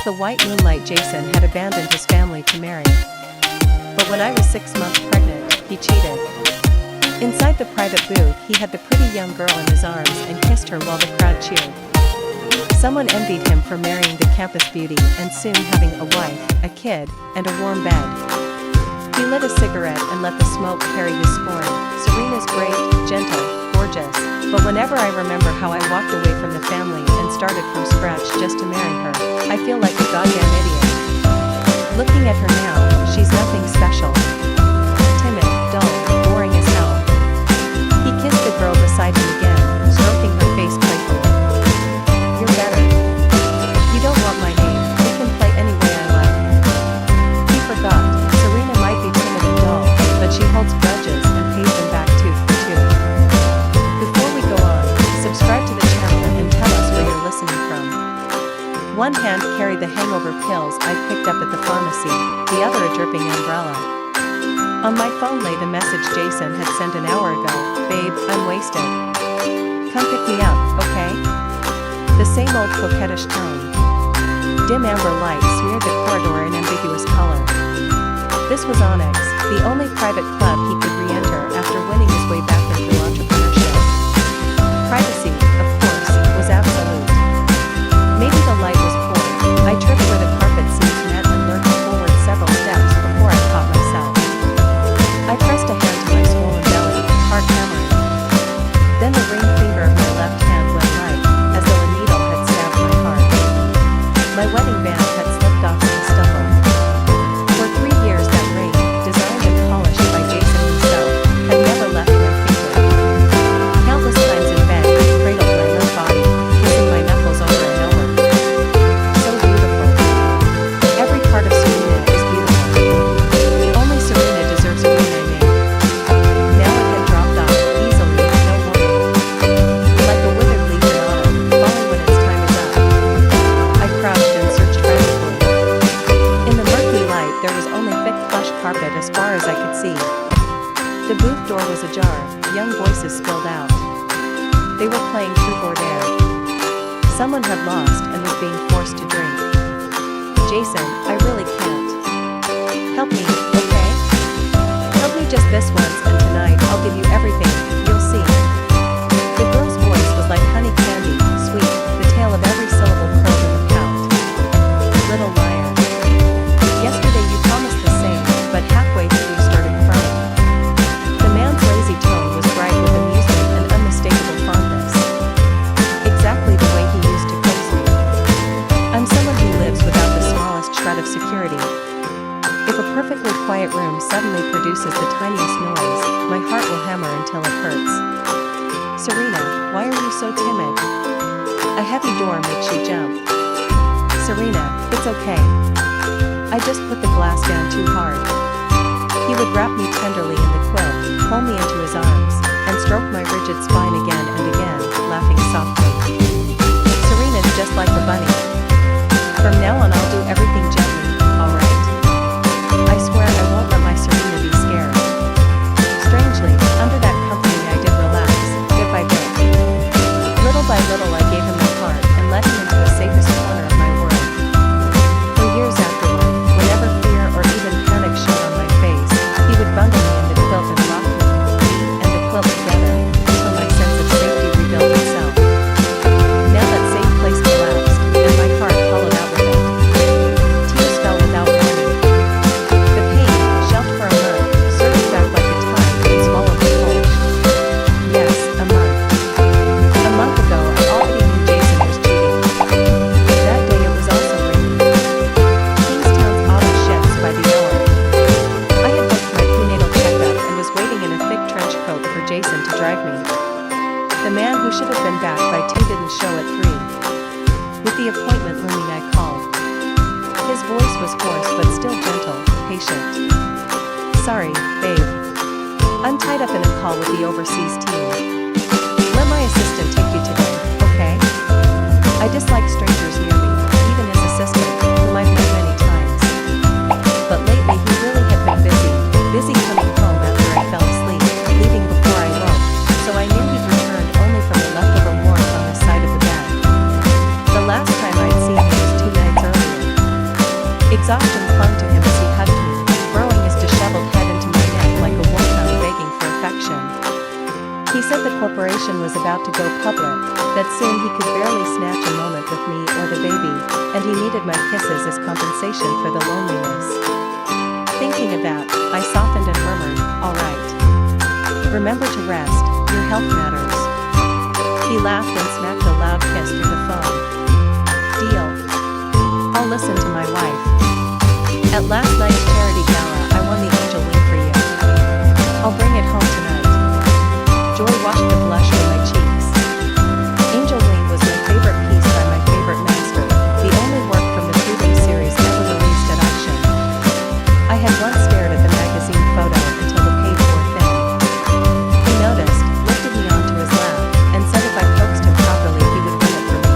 the white moonlight, Jason had abandoned his family to marry. But when I was 6 months pregnant, he cheated. Inside the private booth, he had the pretty young girl in his arms and kissed her while the crowd cheered. Someone envied him for marrying the campus beauty and soon having a wife, a kid, and a warm bed. He lit a cigarette and let the smoke carry his scorn. Serena's great, gentle, gorgeous, but whenever I remember how I walked away from the family and started from scratch just to marry her, I feel like a goddamn idiot. Looking at her now, she's nothing special. Timid, dull, boring as hell. He kissed the girl beside him again, stroking her face playfully. You're better. You don't want my name, we can play any way I like. He forgot, Serena might be timid and dull, but she holds grudges and pays them back tooth for tooth. Before we go on, subscribe to the channel and tell us where you're listening from. One hand carried the hangover pills I picked up at the pharmacy, the other a dripping umbrella. On my phone lay the message Jason had sent an hour ago. Babe, I'm wasted. Come pick me up, okay? The same old coquettish tone. Dim amber light smeared the corridor in ambiguous color. This was Onyx, the only private club he could re-enter after winning his way back into entrepreneurship. Privacy, of course, was absolute. Maybe the light was poor. I tripped where the carpet seams met and lurched forward several steps before I caught myself. I pressed a hand to my swollen belly, heart hammering. Then the ring finger of my left hand went light, as though a needle had stabbed my heart. My wedding band had slipped off in a stumble. For 3 years that ring, designed and polished by Jason himself, had never left my finger. Countless times in bed, he cradled my limp body, kissing my knuckles over and over. So beautiful. Every part of Serena is beautiful. Only Serena deserves a ring I made. Now it had dropped off, easily, no warning. Like a withered leaf in autumn, falling when its time is up. I crouched and searched frantically. In the murky light, there was only thick plush carpet as far as I could see. The booth door was ajar, young voices spilled out. They were playing Truth or Dare. Someone had lost and was being forced to drink. Jason, I really can't. Help me, okay? Help me just this once and tonight I'll give you everything, you'll see. The girl's voice was like honey candy, sweet, the tail of every syllable curled in the pout. Little liar. Yesterday you promised the same, but halfway through you started crying. The man's lazy tone was bright with amusement and unmistakable fondness. Exactly the way he used to coax me. I'm someone who lives without the smallest shred of security. If a perfectly quiet room suddenly produces the tiniest noise, my heart will hammer until it hurts. Serena, why are you so timid? A heavy door makes you jump. Serena, it's okay. I just put the glass down too hard. He would wrap me tenderly in the quilt, pull me into his arms, and stroke my rigid spine again and again, laughing softly. Serena's just like the bunny. From now on I'll do everything gently, alright? I swear I won't let my Serena be scared. Strangely, under that company I did relax, bit by bit. Little by little I gave him my heart and let him into the safest corner of my world. For years afterward, whenever fear or even panic showed on my face, he would bundle me in the quilt and rock me and the quilt together, until my sense of safety rebuilt itself. Now that safe place collapsed, and my heart hollowed out with it. Tears fell without warning. The pain, shelved for a month, surged back like a tide and swallowed me whole. Yes, a month. A month ago I already knew Jason was cheating. That day it was also raining. Kingstown's autumn shifts by the hour. I had booked my prenatal checkup and was waiting in a thick trench coat for Jason to drive me. The man who should have been back by 2 didn't show at 3. With the appointment looming I called. His voice was hoarse but still gentle, patient. Sorry, babe. I'm tied up in a call with the overseas team. Let my assistant take you today, okay? I dislike strangers near me, even his assistant, whom I've met many times. But lately he really had been busy coming home after I fell asleep, leaving before I woke, so I knew he'd returned only from the leftover warmth on the side of the bed. The last time I'd seen him was 2 nights earlier. Exhaustion clung to him as he hugged me, burrowing his disheveled head into my neck like a wolfhound begging for affection. He said the corporation was about to go public, that soon he could barely snatch a moment with me or the baby, and he needed my kisses as compensation for the loneliness. Thinking of that, I softened and murmured, "All right. Remember to rest, your health matters." He laughed and snapped a loud kiss through the phone. "Deal. I'll listen to my wife." At last night's charity gala, I won the angel wing for you. I'll bring it home tonight. Joy washed the blush from my cheeks. Angel Wing was my favorite piece by my favorite master, the only work from the freedom series ever released at auction. I had once stared at the magazine photo until the page wore thin. He noticed, lifted me onto his lap, and said if I coaxed him properly he would win it for me.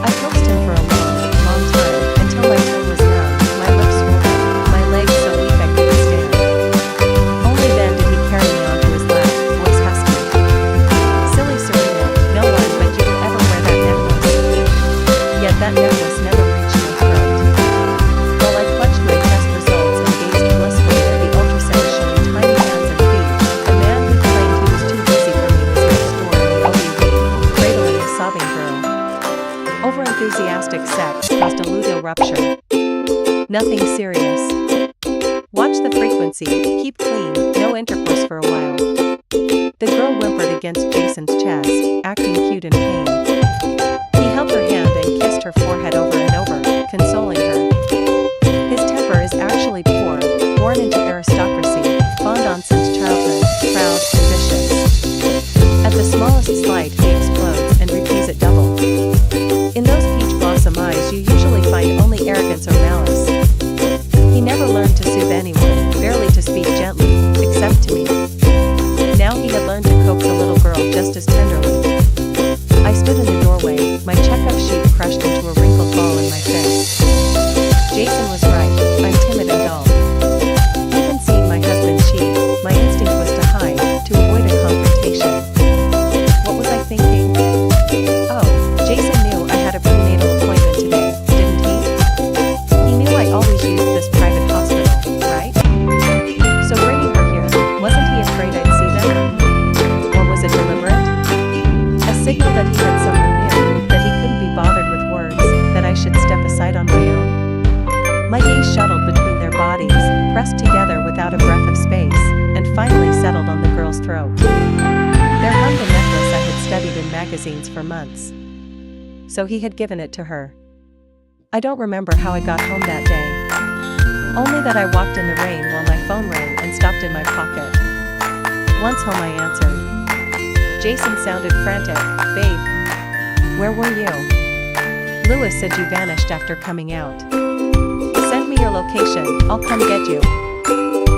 I coaxed him for a long time, until my tongue was numb, my lips swollen, my legs so weak I couldn't stand. Only then did he carry me onto his lap, voice husky. "Silly Serena, no one but you will ever wear that necklace." Yet that necklace never reached my throat. While I clutched my test results and gazed blissfully at the ultrasound showing tiny hands and feet, the man who claimed he was too busy for me was next door in the OB, cradling a sobbing girl. Over-enthusiastic sex caused a luteal rupture. Nothing serious. Watch the frequency, keep clean, no intercourse for a while. The girl whimpered against Jason's chest, acting cute in pain. He held her hand and kissed her forehead over and over, consoling her. His temper is actually poor, born into aristocracy, fond on since childhood, proud and vicious. At the smallest slight he explodes and repays it double. In those peach blossom eyes you usually find only arrogance or malice. He never learned to soothe anyone, barely to speak gently, except to me. Now he had learned to coax a little girl just as tenderly. I stood in the doorway, my checkup sheet crushed into a wrinkled ball in my fist. Jason was right, I'm timid and dull. Even seeing my husband cheat, my instinct was to hide, to avoid a confrontation. What was I thinking? Oh, Jason knew I had a prenatal appointment today, didn't he? He knew I always used this private hospital, right? So bringing her here, wasn't he afraid I'd see them? Or was it deliberate? A signal that he had someone new, that he couldn't be bothered with words, that I should step aside on my own? My gaze shuttled between their bodies, pressed together without a breath of space, and finally settled on the girl's throat. There hung the necklace I had studied in magazines for months. So he had given it to her. I don't remember how I got home that day. Only that I walked in the rain while my phone rang and stopped in my pocket. Once home I answered. Jason sounded frantic. "Babe, where were you? Lewis said you vanished after coming out. Send me your location, I'll come get you."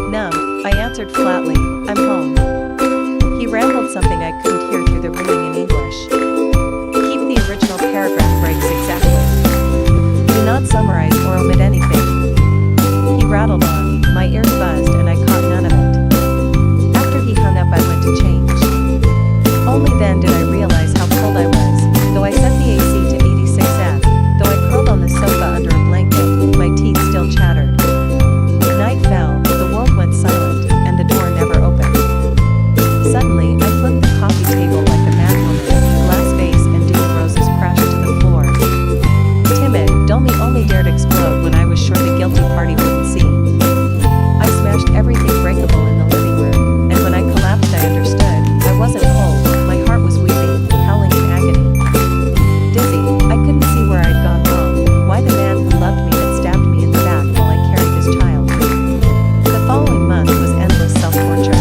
Numb, I answered flatly, "I'm home." He rambled something I couldn't hear through the ringing in English. Keep the original paragraph breaks exactly. Do not summarize or omit anything. He rattled on, my ears buzzed and I caught none of it. After he hung up I went to change. Only then did I realize how cold I was, though I set the AC to 86°F, though I curled on the sofa under a blanket, my teeth still chattered. Night fell, the world went silent, and the door never opened. Suddenly, I flipped the coffee table like a madwoman, glass vase and dew roses crashed to the floor. Timid, Dolmy only dared explode when I was sure the guilty party wouldn't see. I smashed everything breakable in the living room, and when I collapsed I understood, I wasn't cold, my heart was weeping, howling in agony. Dizzy, I couldn't see where I'd gone wrong, why the man who loved me had stabbed me in the back while I carried his child. The following month was endless self-torture.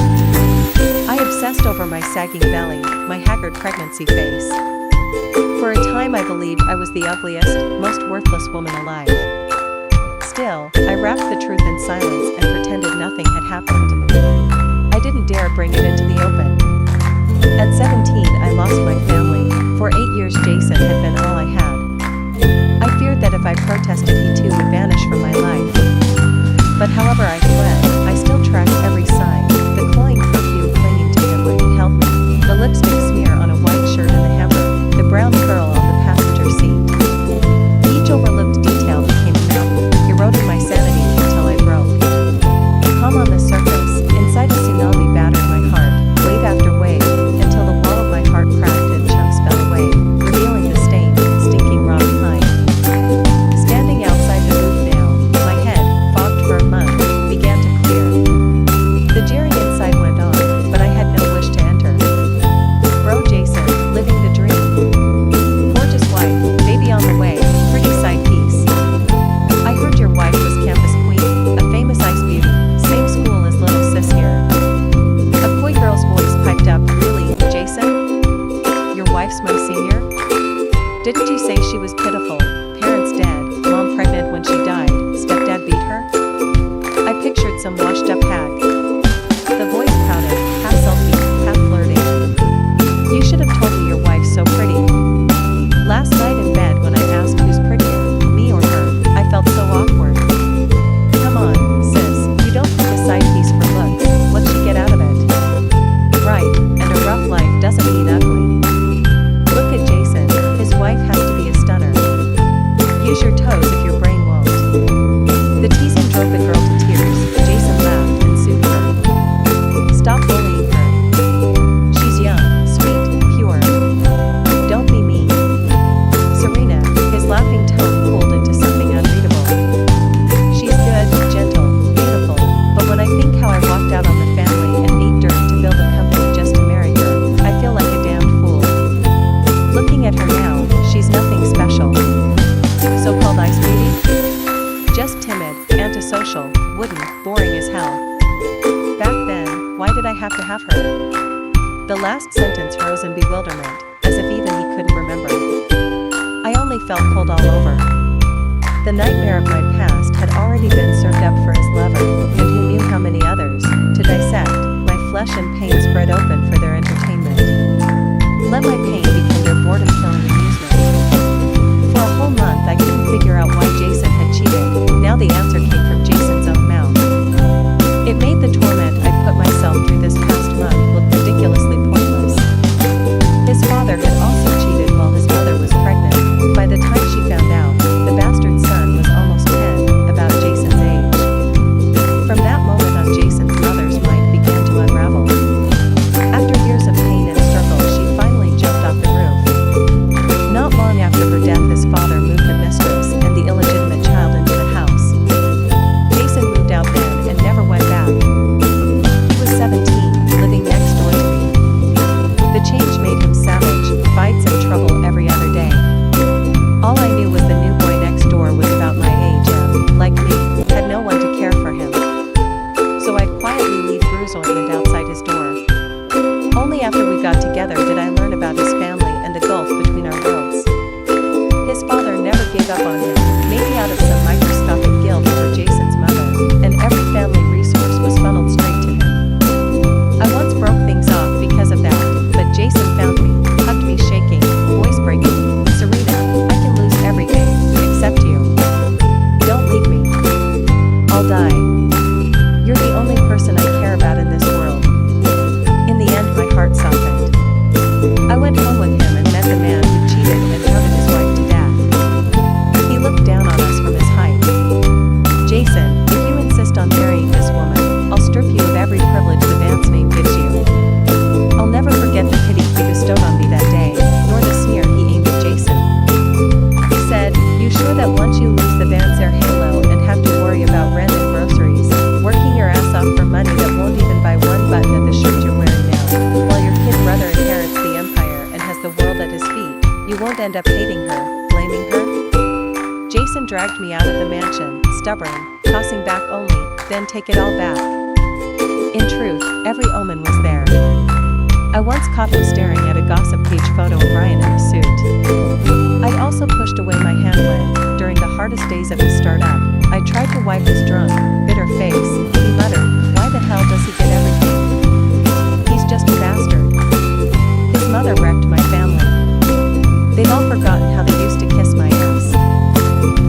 I obsessed over my sagging belly, my haggard pregnancy face. For a time I believed I was the ugliest, most worthless woman alive. Still, I wrapped the truth in silence and pretended nothing had happened. I didn't dare bring it into the open. At 17 I lost my family, for 8 years Jason had been all I had. I feared that if I protested he too would vanish from my life. But however I fled, I still tracked every sign, the cloying perfume clinging to him when he held me, the lipstick smear on a white shirt in the hammer, the brown curl on the passenger seat. Each overlooked detail became a mountain, eroding your toes if your brain won't. The teasing drove the girl to tears. Jason laughed and soothed her. Stop bullying her. She's young, sweet, pure. Don't be mean. Serena, his laughing tone cooled into something unreadable. She's good, gentle, beautiful, but when I think how I walked out on the family and ate dirt to build a company just to marry her, I feel like a damned fool. Looking at her now, she's nothing special. So-called ice beauty? Just timid, antisocial, wooden, boring as hell. Back then, why did I have to have her? The last sentence rose in bewilderment, as if even he couldn't remember. I only felt cold all over. The nightmare of my past had already been served up for his lover, and who knew how many others, to dissect. My flesh and pain spread open for their entertainment. Let my pain become their boredom-filling amusement. For a whole month I couldn't figure out why Jason had cheated. Now the answer came from Jason's own mouth. It made the torment I put myself through this past month look ridiculously pointless. His father had also cheated while his mother was pregnant. By the time she found out, the bastard son was almost 10, about Jason's age. From that moment on, Jason's mother's mind began to unravel. After years of pain and struggle, she finally jumped off the roof. Not long after her death, his father moved the mistress and the illegitimate child into the house. Jason moved out then and never went back. He was 17, living next door to me. The change made him savage, fights and trouble every other day. All I knew was the new boy next door was about my age and, like me, had no one to care for him. So I'd quietly leave bruise ointment outside his door. Only after we got together did I learn about his family and the gulf between our worlds. His father never gave up on him, maybe out of some microscopic guilt for Jason's mother, and every family resource was funneled straight to him. I once broke things off because of that, but Jason found me, hugged me shaking, voice breaking. Serena, I can lose everything, except you. Don't leave me. I'll die. You're the only person I care about in this world. In the end, my heart softened. I went home with him and met the man who cheated and hounded his wife to death. He looked down on us from his height. Jason, if you insist on marrying this woman, I'll strip you of every privilege the man's name gives you. I'll never forget the pity he bestowed on me that day, nor the sneer he aimed at Jason. He said, "You sure that once you lose the Van Zer halo and have to worry about rent and groceries, working your ass off for money that won't even buy one button of the shirt you're wearing now, while your kid brother inherits the empire and has the world at his feet, you won't end up hating her, blaming her?" Jason dragged me out of the mansion, stubborn, tossing back only, then take it all back. In truth, every omen was there. I once caught him staring at a gossip page photo of Ryan in a suit. I'd also pushed away my hand when, during the hardest days of his startup, I tried to wipe his drunk, bitter face. He muttered, "Why the hell does he get everything? He's just a bastard." His mother wrecked my family. They've all forgotten how they used to kiss my ass.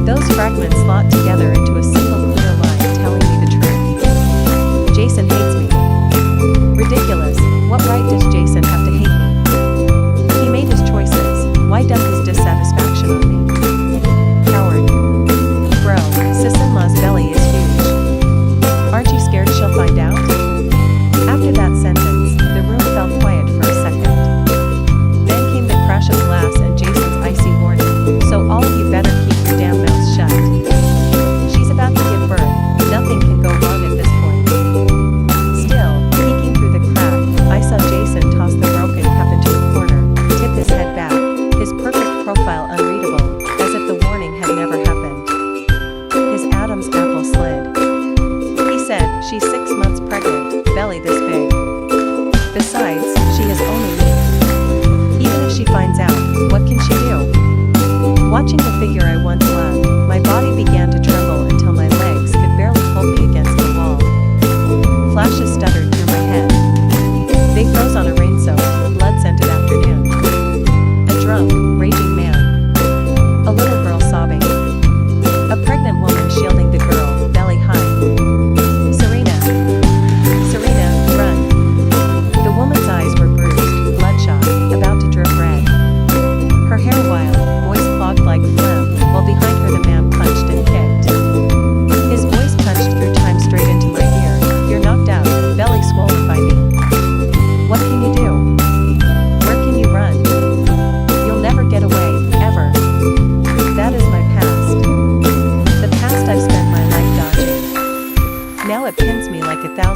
Those fragments slot together into a single clear line telling me the truth. Jason hates me. Ridiculous. What right does Jason have to hate me? He made his choices. Why dump his dissatisfaction on me? Coward. Bro, sis-in-law's belly is huge. Aren't you scared she'll find out? After that sentence, the room fell quiet for a second. Then came the crash of glass and Jason's icy warning. So all of you better keep your damn mouths shut. She's about to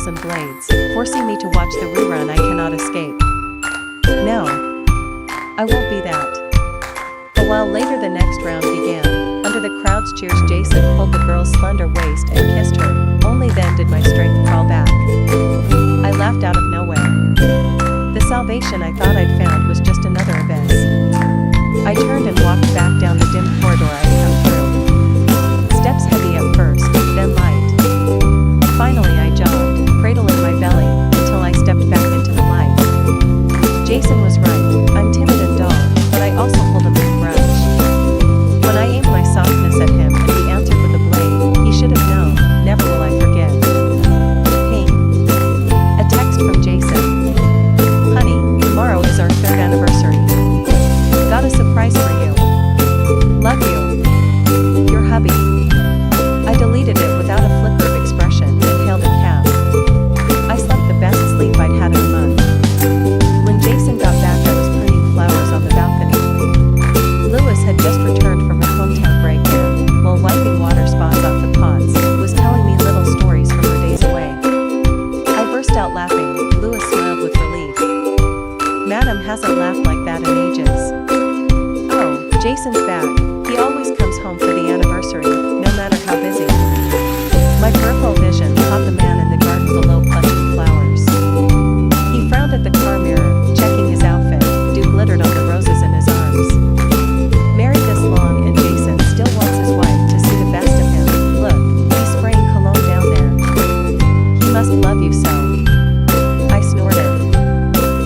nails and blades, forcing me to watch the rerun I cannot escape. No, I won't be that. A while later the next round began. Under the crowd's cheers Jason pulled the girl's slender waist and kissed her. Only then did my strength crawl back. I laughed out of nowhere. The salvation I thought I'd found was just another abyss. I turned and walked back down the dim corridor I'd come through. Steps heavy at first, then light. Finally I jogged, cradle in my belly, until I stepped back into the light. Jason was right, I'm timid and dull, but I also hold a big grudge. When I aimed my softness at him and he answered with a blade, he should have known, never will I forget. Ping. A text from Jason. Honey, tomorrow is our 3rd anniversary. Got a surprise for you. Love you. Your hubby. I deleted it without a flicker of expression and hailed a cab. I slept the best sleep I'd had in a month. When Jason got back I was pruning flowers on the balcony. Lewis had just returned from her hometown break and, while wiping water spots off the pots, was telling me little stories from her days away. I burst out laughing. Lewis smiled with relief. Madam hasn't laughed like that in ages. Oh, Jason's back. He always comes home for the anniversary, no matter how busy. My peripheral vision caught the man in the garden below clutching flowers. He frowned at the car mirror, checking his outfit. Dew glittered on the roses in his arms. Married this long and Jason still wants his wife to see the best of him. Look, he's spraying cologne down there. He must love you so. I snorted.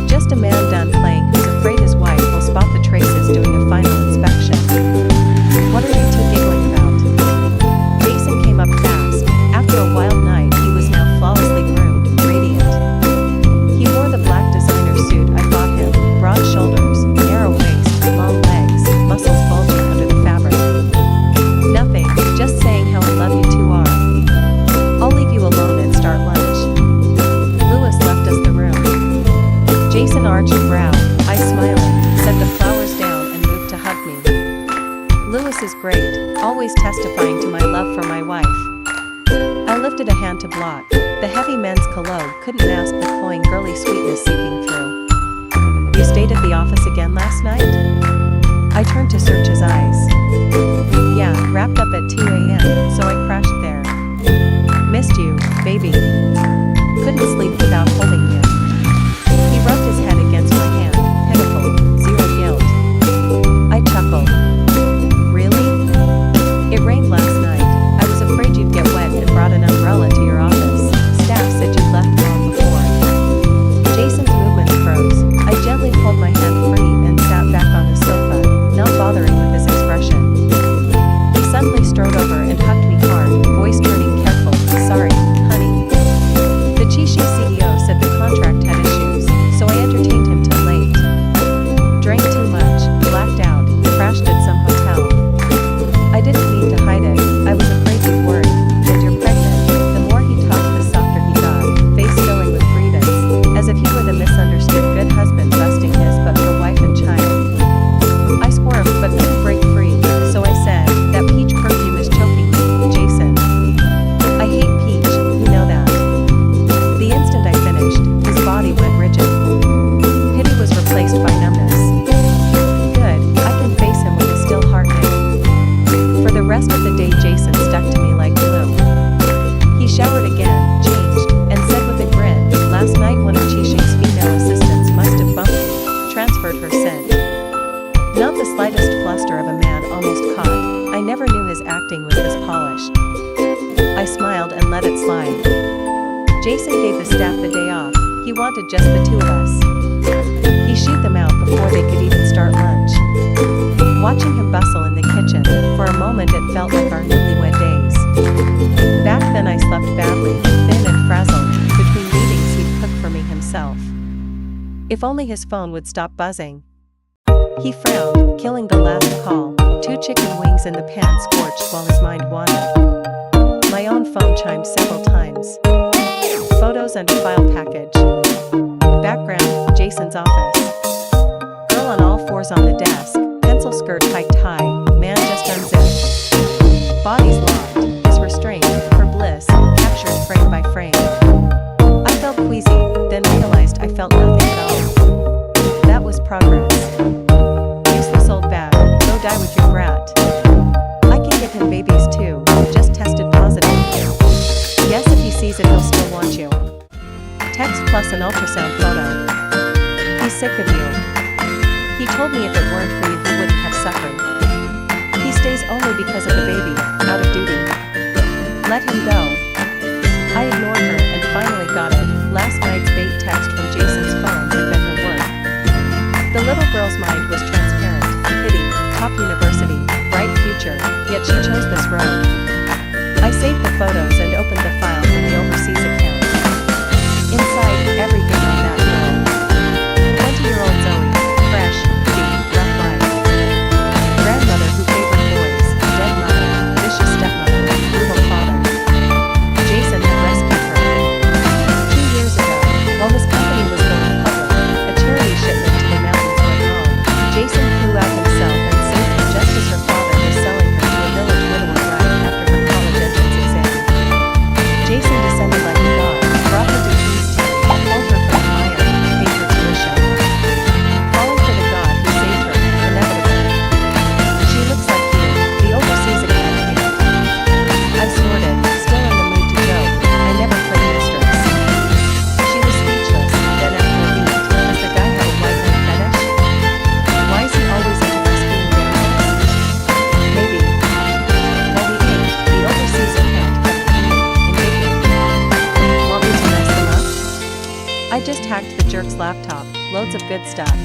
Just a man done playing who's afraid his wife will spot the traces doing a final inspection. What are you two giggling about? Jason came up fast. After a wild night, he was now flawlessly groomed, radiant. He wore the black designer suit I bought him, broad shoulders, narrow waist, long legs, muscles bulging under the fabric. Nothing, just saying how in love you two are. I'll leave you alone and start lunch. Lewis left us the room. Jason arched a brow, I smiling, set the flowers down and moved to hug me. Lewis is great, always testifying to my love for my wife. I lifted a hand to block. The heavy men's cologne couldn't mask the cloying girly sweetness seeping through. You stayed at the office again last night? I turned to search his eyes. Yeah, wrapped up at 2 a.m., so I crashed there. Missed you, baby. Couldn't sleep without holding you. He rubbed his head against my hand, pitiful, zero guilt. I chuckled. Really? It rained last night. I was afraid you'd get wet and brought an umbrella to your office. Staff said you'd left long before. Jason's movements froze. I gently pulled my hand free and sat back on the sofa, not bothering with his expression. He suddenly strode over and hugged me hard, voice turning careful. Sorry, honey. The Chishi CEO said the contract had issues, so I entertained him till late. Drank too much, blacked out, crashed at some hotel. I didn't mean to hide it, I was afraid you'd worry. And you're pregnant. The more he talked, the softer he got, face filling with grievance, as if he were the misunderstood good husband busting his butt for wife and child. I squirmed but couldn't break free, so I said, that peach perfume is choking me, Jason. I hate peach, you know that. The instant I finished, his body went rigid. Pity was replaced by numbness. Good, I can face him with a still heart now. For the rest of the day Jason stuck to me like glue. He showered again, changed, and said with a grin, last night one of Chishi's female assistants must have bumped me, transferred her scent. Not the slightest fluster of a man almost caught. I never knew his acting was this polished. I smiled and let it slide. Jason gave the staff the day off. He wanted just the two of us. He shooed them out before they could even start lunch. Watching him bustle in the kitchen, for a moment it felt like our newlywed days. Back then I slept badly, thin and frazzled, between meetings he'd cook for me himself. If only his phone would stop buzzing. He frowned, killing the last call. 2 chicken wings in the pan scorched while his mind wandered. My own phone chimed several times. Photos and a file package. Background, Jason's office. Girl on all fours on the desk, pencil skirt hiked high, man just unzipped. Body's locked, is restrained, for bliss, captured frame by frame. Text plus an ultrasound photo. He's sick of you. He told me if it weren't for you he wouldn't have suffered. He stays only because of the baby, out of duty. Let him go. I ignored her and finally got it. Last night's bait text from Jason's phone had been her work. The little girl's mind was transparent, pity, top university, bright future, yet she chose this road. I saved the photos and opened the file from the overseas account. Inside, everything on that girl. 20-year-old Zoe, fresh, pretty, rough life. Grandmother who favored boys, dead mother, vicious stepmother, brutal father. Jason had rescued her. 2 years ago, while his company was going public, a charity shipment to the mountains went wrong. Jason flew out himself and saved her just as her father was selling her to a village widower bride after her college entrance exam. Jason descended like a god, brought her to Queenstown, pulled her from the mire, paid her tuition. Falling for the god who saved her, inevitably. She looks like you, the overseas academy. I snorted, still in the mood to joke. I never played mistress. She was speechless, then after a beat, does the guy have a white-hand fetish? Why is he always into rescuing animals? Maybe. While we ate, the overseas account kept pinging, indignant. Want me to mess them up? I just hacked the jerk's laptop, loads of good stuff.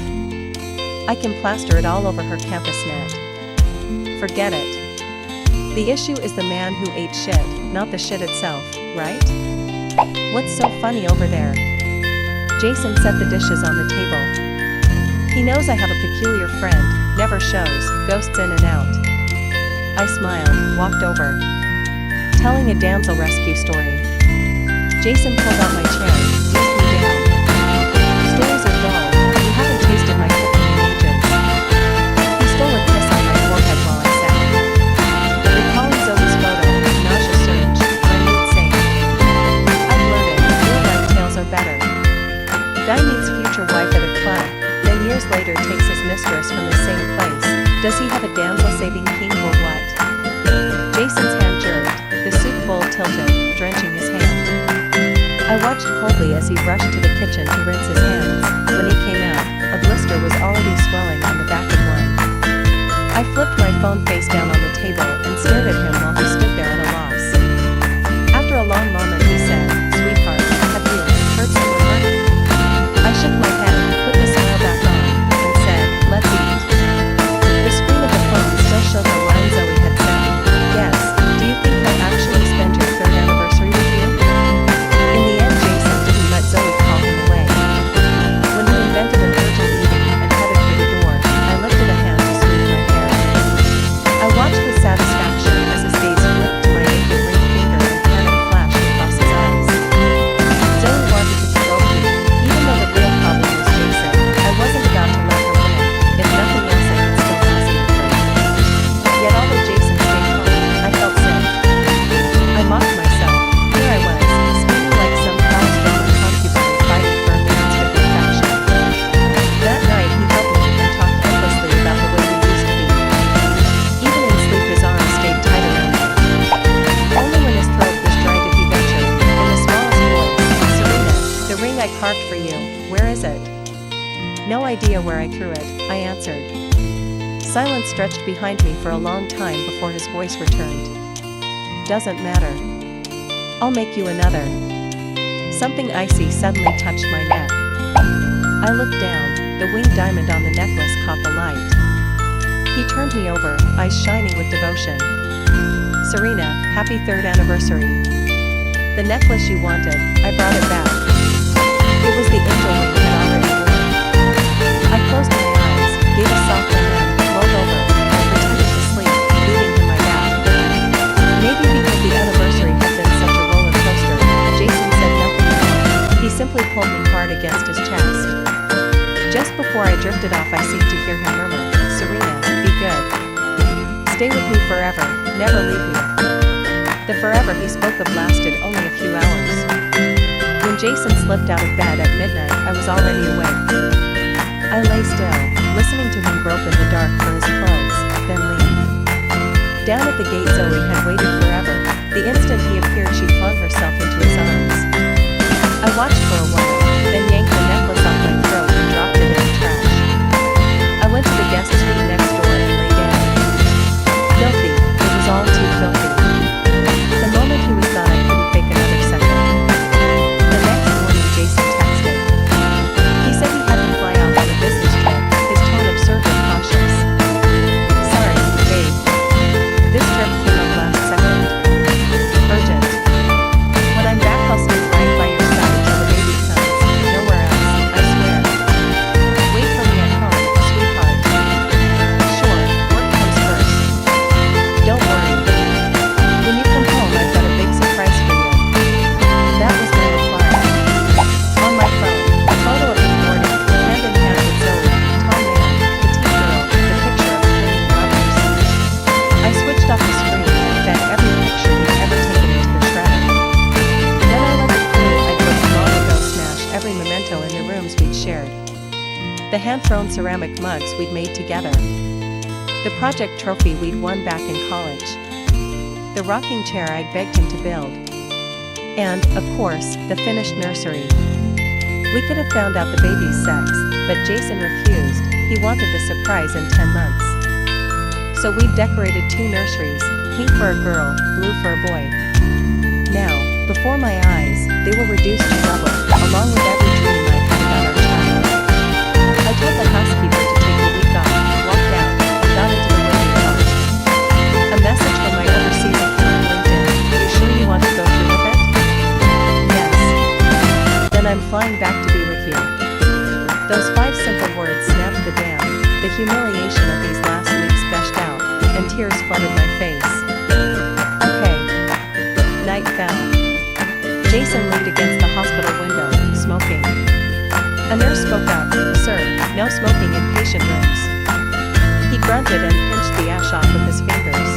I can plaster it all over her campus net. Forget it. The issue is the man who ate shit, not the shit itself, right? What's so funny over there? Jason set the dishes on the table. He knows I have a peculiar friend, never shows, ghosts in and out. I smiled, walked over. Telling a damsel rescue story. Jason pulled out my chair, eased me down. Stories are dull, you haven't tasted my cooking in ages. He stole a kiss on my forehead while I sat. Recalling Zoe's photo, nausea surged, my mood sank. I blurted, real-life tales are better. Guy meets future wife at a club, then years later takes his mistress from the same place. Does he have a damsel-saving king or what? Jason's hand jerked, the soup bowl tilted, drenching his hand. I watched coldly as he rushed to the kitchen to rinse his hands. When he came out, a blister was already swelling on the back of one. I flipped my phone face down on the table and stared at him while he stood there at a loss. After a long moment he said, "Sweetheart, have you heard some rumor?" I shook my head, put the smile back on, and said, "Let's eat." The screen of the phone still showed the line Zoe had said. "Yes, do you think he'll actually spend your 3rd anniversary with you?" In the end Jason didn't let Zoe call him away. When he invented an urgent meeting and headed for the door, I lifted a hand to smooth my hair. I watched with satisfaction as his gaze flipped to my naked ring finger and panic flashed across his eyes. Zoe wanted to provoke me, even though the real problem was Jason. I wasn't about to let her win. If nothing else I could still fascinate her. Yet although Jason stayed home, I felt sick. I mocked myself. Here I was, scheming like some palace-bound concubine fighting for a man's affection. That night he helped me and talked endlessly about the way we used to be. Even in sleep his arms stayed tight around me. Only when his throat was dry did he venture, in the smallest voice, "Serena, the ring I carved for you, where is it?" No idea where I threw it, I answered. Silence stretched behind me for a long time before his voice returned. "Doesn't matter. I'll make you another." Something icy suddenly touched my neck. I looked down, the winged diamond on the necklace caught the light. He turned me over, eyes shining with devotion. "Serena, happy 3rd anniversary. The necklace you wanted, I brought it back." It was the angel wing had already worn. I closed my eyes, gave a soft amen, rolled over, and pretended to sleep, leaving him my back. Maybe because the anniversary had been such a roller coaster, Jason said nothing more. He simply pulled me hard against his chest. Just before I drifted off I seemed to hear him murmur, "Serena, be good. Stay with me forever, never leave me." The forever he spoke of lasted only a few hours. When Jason slipped out of bed at midnight I was already awake. I lay still, listening to him grope in the dark for his clothes, then leave. Down at the gate Zoe had waited forever. The instant he appeared she flung herself into his arms. I watched for a while. the hand-thrown ceramic mugs we'd made together, the project trophy we'd won back in college, the rocking chair I'd begged him to build, and, of course, the finished nursery. We could have found out the baby's sex, but Jason refused. He wanted the surprise in 10 months. So we'd decorated 2 nurseries, pink for a girl, blue for a boy. Now, before my eyes, they were reduced to rubble, along with every dream I'd had about our child. I told the housekeeper to take the week off, walked out, and got into the waiting car. A message from my overseas account on LinkedIn. You sure you want to go through with it? Yes. Then I'm flying back to be with you. Those 5 simple words snapped the dam. The humiliation of these last weeks gushed out, and tears flooded my face. Okay. Night fell. Jason leaned against the hospital window, smoking. A nurse spoke up, "Sir, no smoking in patient rooms." He grunted and pinched the ash off with his fingers.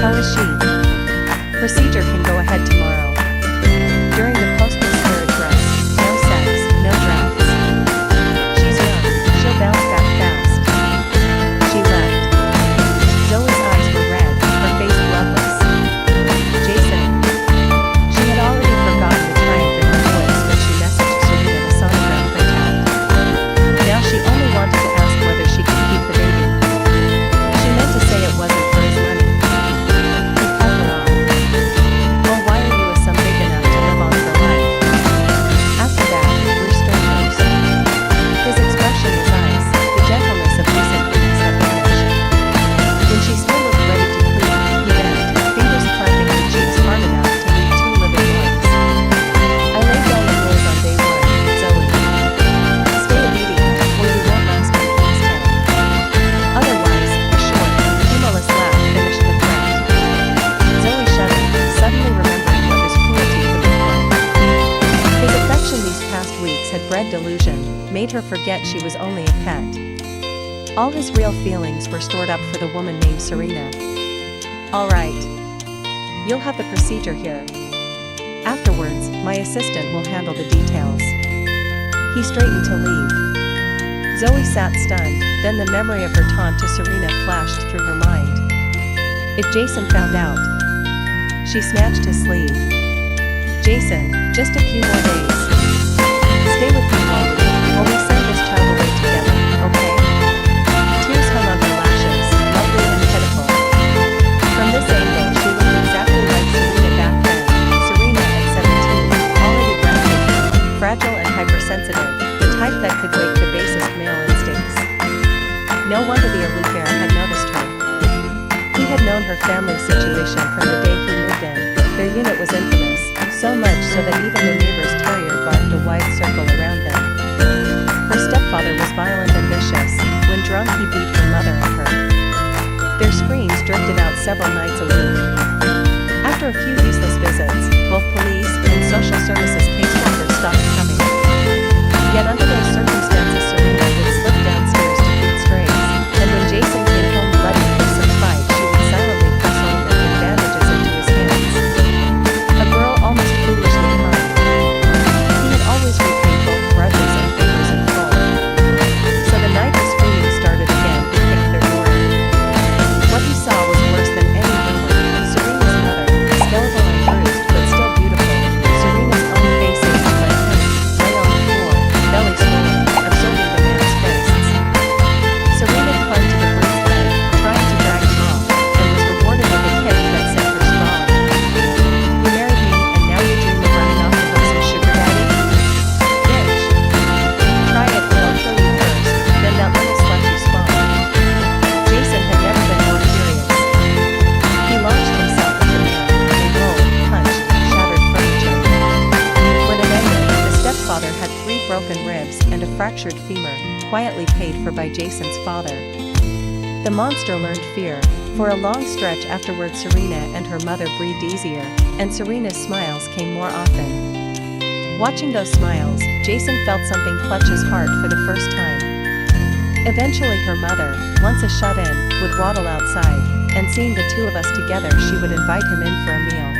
How is she? Procedure can go ahead tomorrow. During the post-miscarriage rest, no sex, no drafts. She's young, she'll bounce back fast. She left. Zoe's eyes were red, her face bloodless. Jason. She had already forgotten the triumph in her voice when she messaged Serena the sonogram printout. Now she only wanted to ask whether she could keep the baby. She meant to say it wasn't for his money. He cut her off. Well, why are you a some big enough to live on for life? After that, we're strangers. His expression was ice, the gentleness of recent weeks had vanished. When she still looked ready to plead, he bent, fingers clamping her cheeks hard enough to leave 2 living marks. I laid down the rules on day 1, Zoe. Stay obedient, or you won't last my Queenstown. Otherwise, a short, humorless laugh finished the threat. Zoe shuddered, suddenly remembering what his cruelty could look like. His affection these past weeks had bred delusion, made her forget she was only a pet. All his real feelings were stored up for the woman named Serena. All right. You'll have the procedure here. Afterwards, my assistant will handle the details. He straightened to leave. Zoe sat stunned, then the memory of her taunt to Serena flashed through her mind. If Jason found out. She snatched his sleeve. Jason, just a few more days. Stay with me while we send this child away together, okay? Tears hung on her lashes, lovely and pitiful. From this angle, she looked exactly like Serena back then. Serena at 17, already grounded, fragile and hypersensitive, the type that could wake the basest male instincts. No wonder the Alufair had noticed her. He had known her family situation from the day he moved in. Their unit was infamous, so much so that even the neighbor's terrier barked a wide circle around them. Her stepfather was violent and vicious. When drunk, he beat her mother and her. Their screams drifted out several nights a week. After a few useless visits, both police and social services caseworkers stopped coming. Yet under those circumstances, Serena would slip downstairs to feed strays, and when Jason came home bloody from some fight, she would silently press ointment and bandages into his hands. A girl almost foolishly kind. He had always repaid both grudges and favors in full. So the night the screaming started again, he kicked their door in. What he saw was worse than any rumor. Serena's mother, skeletal and bruised, but still beautiful. Serena's own face aching like him, lay on the floor, belly swollen, absorbing the man's fists. Serena clung to the bruised leg, trying to drag him off, and was rewarded with a kick that sent her sprawling. You married me, and now you dream of running off to have some sugar daddy? Bitch. Try it, or I'll kill you first, then that little slut you spawned. Jason had never been more furious. He launched himself at the man. They rolled, punched, shattered furniture. When it ended, the stepfather had 3 broken ribs and a fractured femur, quietly paid for by Jason's father. The monster learned fear. For a long stretch afterward, Serena and her mother breathed easier, and Serena's smiles came more often. Watching those smiles, Jason felt something clutch his heart for the first time. Eventually her mother, once a shut-in, would waddle outside, and seeing the 2 of us together, she would invite him in for a meal.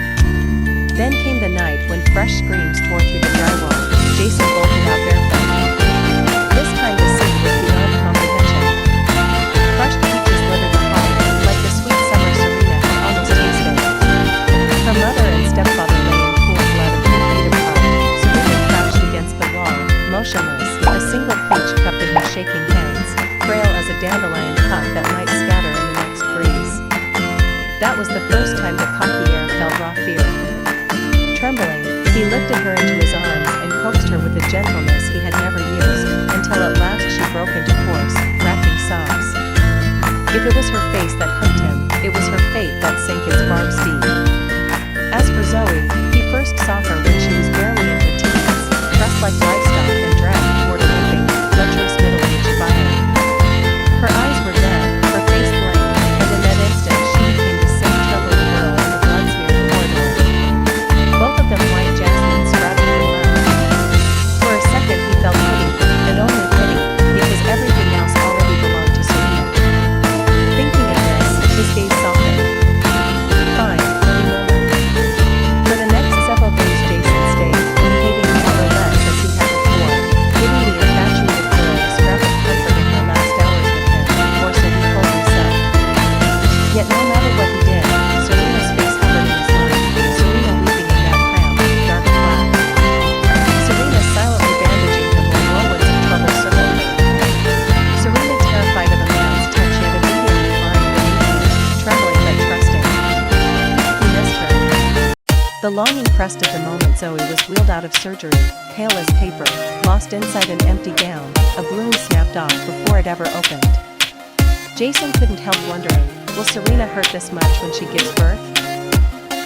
Then came the night when fresh screams tore through the drywall. Jason bolted out barefoot. This time the scene lifted her into his arms and coaxed her with a gentleness he had never used, until at last she broke into hoarse, racking sobs. If it was her face that hooked him, it was her fate that sank its barbed steed. As for Zoe, he first saw her when she was barely in her teens, dressed like livestock and dragged toward a limping, lecherous middle-aged buyer. Her eyes were red, her face blank, and in that instant she became the same trembling girl in the blood-smeared corridor. Both of them white jasmine sprouting in love. For a second he felt pity, and only pity, because everything else already belonged to Serena. Thinking of this, his gaze softened. Fine, he murmured. For the next several days Jason stayed, behaving more or less as he had before, giving the infatuated girl a scrap of comfort in her last hours with him, or so he told himself. Yet no matter what he did, Serena's face hovered in his mind, Serena weeping in that cramped, dark flat. Serena silently bandaging him when whirlwinds of trouble circled her. Serena terrified of a man's touch yet immediately lying beneath him, trembling but trusting. He missed her. The longing pressed at the moment Zoe was wheeled out of surgery, pale as paper, lost inside an empty gown, a bloom snapped off before it ever opened. Jason couldn't help wondering, will Serena hurt this much when she gives birth?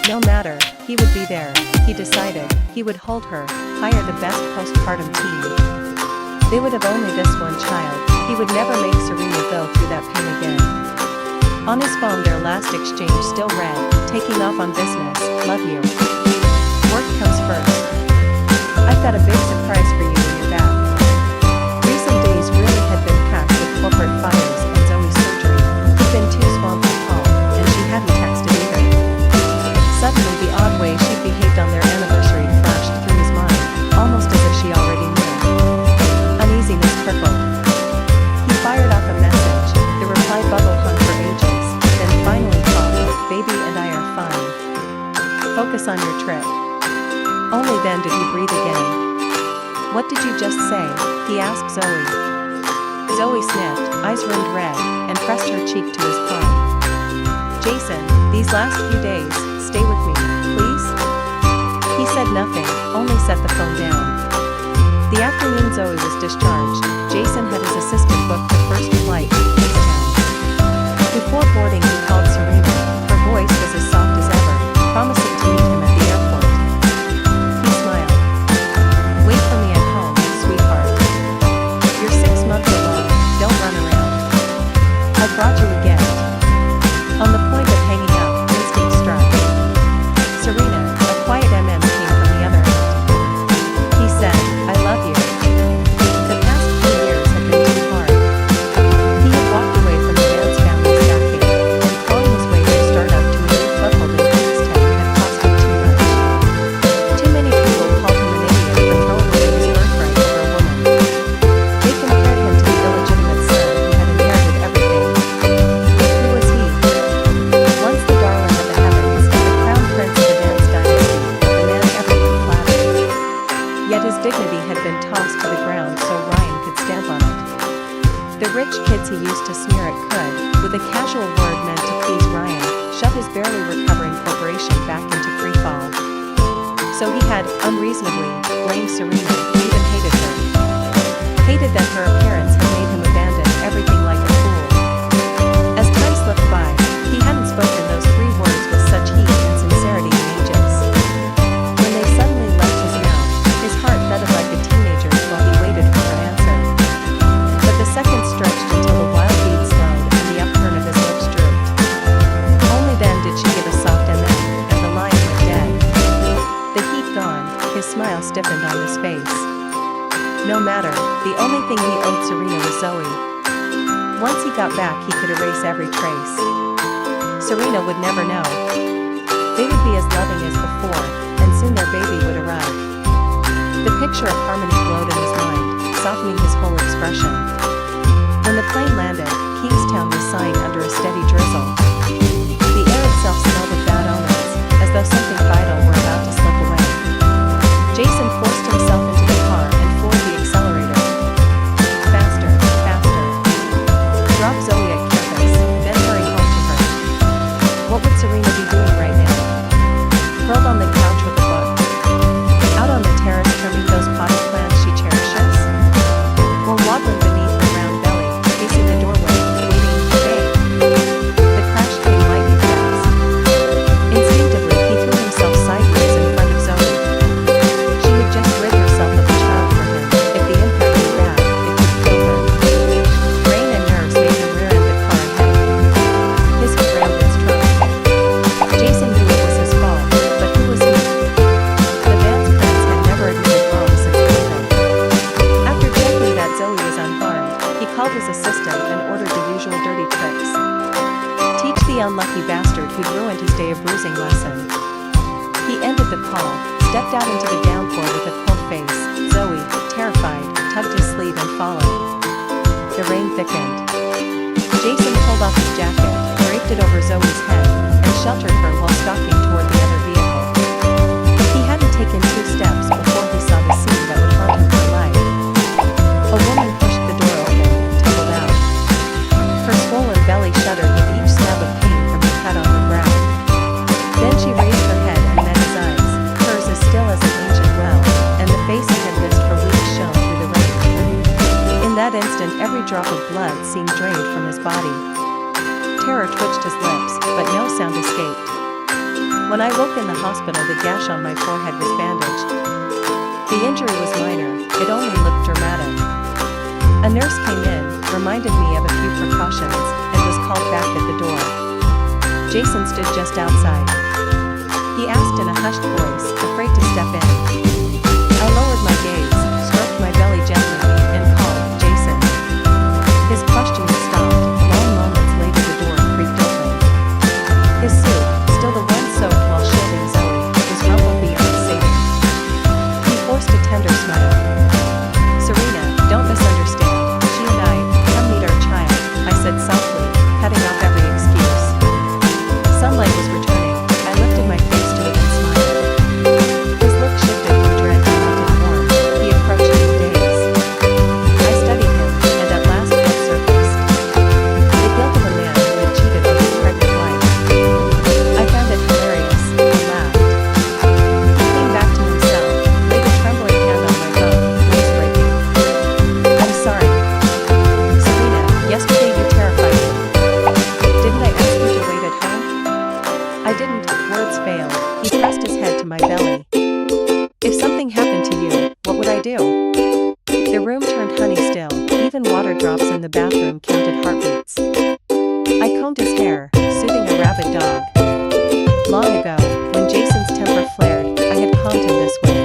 No matter, he would be there, he decided, he would hold her, hire the best postpartum team. They would have only this one child, he would never make Serena go through that pain again. On his phone their last exchange still read, taking off on business, love you. Work comes first. I've got a big surprise for you when you're back. Recent days really had been packed with corporate fires and Zoe's surgery. He'd been too swamped to call, and she hadn't texted either. Suddenly the odd way she'd behaved on their anniversary flashed through his mind, almost as if she already knew. Uneasiness crippled. He fired off a message, the reply bubble hung for ages, then finally called, baby and I are fine. Focus on your trip. Only then did he breathe again. What did you just say? He asked Zoe. Zoe sniffed, eyes rimmed red, and pressed her cheek to his palm. Jason, these last few days, stay with me, please? He said nothing, only set the phone down. The afternoon Zoe was discharged, Jason had his assistant book the first flight to East Town. Before boarding he called Serena, her voice was as soft as ever, promising to meet him at the airport. He smiled. Wait for me at home, sweetheart. You're 6 months alone, don't run around. I brought you a gift. On the point of hanging up, instinct struck. Serena, a quiet came from the other end. He said, I love you. The past few years had been too hard. He had walked away from the dance family stacking, and calling his way from startup to a new foothold in Pakistan had cost him too much. Too many people called him an idiot for throwing away his birthright over a woman. They compared him to the illegitimate son who had inherited everything. Who was he? Once the darling of the heavens, the crown prince of the dance dynasty, the man everyone flattered. Yet his dignity had been tossed to the ground so Ryan could stamp on it. The rich kids he used to sneer at could, with a casual word meant to please Ryan, shove his barely recovering corporation back into free fall. So he had, unreasonably, blamed Serena, even hated her. Hated that her appearance had made him abandon everything like a fool. As time slipped by, he hadn't spoken those 3 words with such heat and sincerity in ages. When they suddenly left his mouth, his heart thudded like a teenager's while he waited for an answer. But the seconds stretched until the wild beat slowed and the upturn of his lips drooped. Only then did she give a soft amen, and the line went dead. The heat gone, his smile stiffened on his face. No matter, the only thing he owed Serena was Zoe. Once he got back he could erase every trace. Serena would never know. They would be as loving as before, and soon their baby would arrive. The picture of harmony glowed in his mind, softening his whole expression. When the plane landed, Kingstown was sighing under a steady drizzle. The air itself smelled of bad omens, as though something vital were about to slip away. Jason forced himself into the car and floored the accelerator. Faster, faster. Drop Zoe at campus, then hurry home to her. What would Serena be doing right now? Curled on the couch with a book. Out on bruising lesson. He ended the call, stepped out into the downpour with a cold face. Zoe, terrified, tugged his sleeve and followed. The rain thickened. Jason pulled off his jacket, draped it over Zoe's head, and sheltered her while stalking toward the other vehicle. He hadn't taken 2 steps before he saw the scene that would haunt him for life. A woman pushed the door open and tumbled out. Her swollen belly shuddered with each stab of pain from the cut on her brow. Then she raised her head and met his eyes, hers as still as an ancient well, and the face he had missed for weeks shone through the rain. In that instant, every drop of blood seemed drained from his body. Terror twitched his lips, but no sound escaped. When I woke in the hospital, the gash on my forehead was bandaged. The injury was minor, it only looked dramatic. A nurse came in, reminded me of a few precautions, and was called back at the door. Jason stood just outside. He asked in a hushed voice, afraid to step in. I lowered my gaze, stroked my belly gently, and called, Jason. His questioning stopped. Long moments later the door creaked open. His suit, still the one soaked while shielding Zoe, was rumpled beyond saving. He forced a tender smile. Serena, don't misunderstand. She and I, come meet our child, I said softly, cutting off every excuse. Sunlight was returning. I lifted my face to it and smiled. His look shifted from dread to melted warmth. He approached me in daze. I studied him, and at last hope surfaced. The guilt of a man who had cheated on his pregnant wife. I found it hilarious. He laughed. He came back to himself, laid a trembling hand on my bone, voice breaking. I'm sorry. Serena, yesterday you terrified me. Didn't I ask you to wait at home? I didn't, words failed. He pressed his head to my belly. If something happened to you, what would I do? The room turned honey still, even water drops in the bathroom counted heartbeats. I combed his hair, soothing a rabid dog. Long ago, when Jason's temper flared, I had calmed him this way.